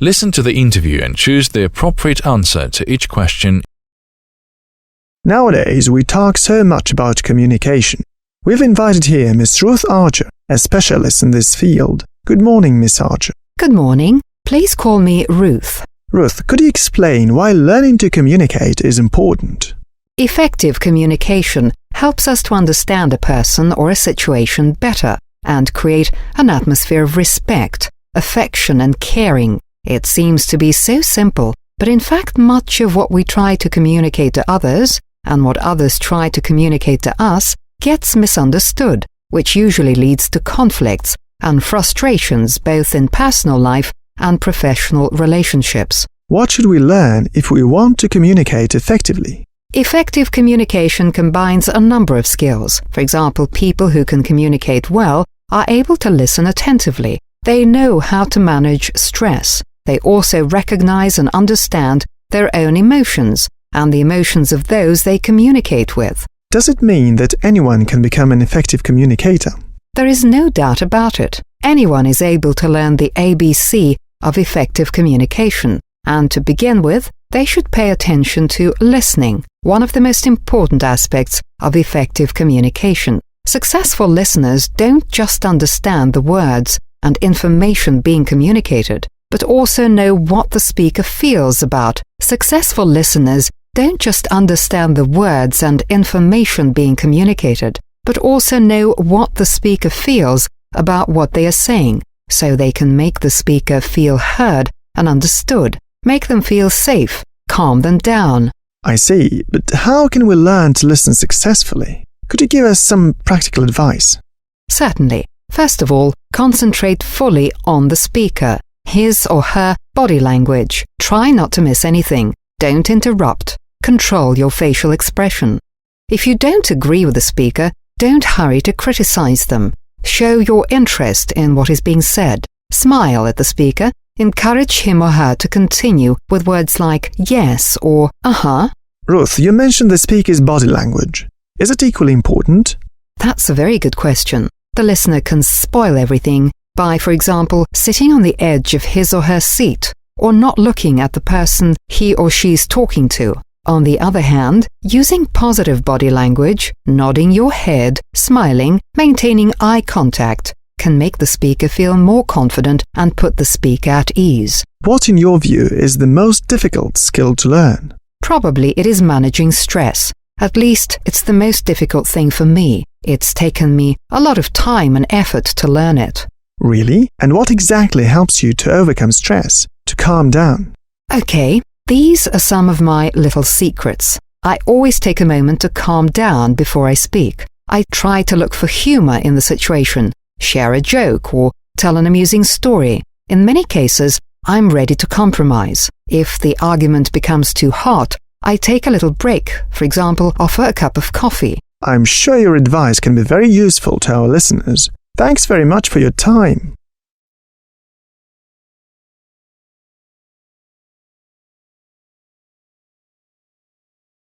Listen to the interview and choose the appropriate answer to each question. Nowadays, we talk so much about communication. We've invited here Miss Ruth Archer, a specialist in this field. Good morning, Miss Archer. Good morning. Please call me Ruth. Ruth, could you explain why learning to communicate is important? Effective communication helps us to understand a person or a situation better and create an atmosphere of respect, affection and caring. It seems to be so simple, but in fact much of what we try to communicate to others and what others try to communicate to us gets misunderstood, which usually leads to conflicts and frustrations both in personal life and professional relationships. What should we learn if we want to communicate effectively? Effective communication combines a number of skills. For example, people who can communicate well are able to listen attentively. They know how to manage stress. They also recognize and understand their own emotions and the emotions of those they communicate with. Does it mean that anyone can become an effective communicator? There is no doubt about it. Anyone is able to learn the ABC of effective communication. And to begin with, they should pay attention to listening, one of the most important aspects of effective communication. Successful listeners don't just understand the words and information being communicated, but also know what the speaker feels about. Successful listeners don't just understand the words and information being communicated, but also know what the speaker feels about what they are saying, so they can make the speaker feel heard and understood, make them feel safe, calm them down. I see, but how can we learn to listen successfully? Could you give us some practical advice? Certainly. First of all, concentrate fully on the speaker, his or her body language. Try not to miss anything. Don't interrupt. Control your facial expression. If you don't agree with the speaker, don't hurry to criticize them. Show your interest in what is being said. Smile at the speaker. Encourage him or her to continue with words like yes or uh-huh. Ruth, you mentioned the speaker's body language. Is it equally important? That's a very good question. The listener can spoil everything by, for example, sitting on the edge of his or her seat or not looking at the person he or she's talking to. On the other hand, using positive body language, nodding your head, smiling, maintaining eye contact, can make the speaker feel more confident and put the speaker at ease. What, in your view, is the most difficult skill to learn? Probably it is managing stress. At least it's the most difficult thing for me. It's taken me a lot of time and effort to learn it. Really? And what exactly helps you to overcome stress, to calm down? Okay, these are some of my little secrets. I always take a moment to calm down before I speak. I try to look for humor in the situation, share a joke or tell an amusing story. In many cases, I'm ready to compromise. If the argument becomes too hot, I take a little break, for example, offer a cup of coffee. I'm sure your advice can be very useful to our listeners. Thanks very much for your time.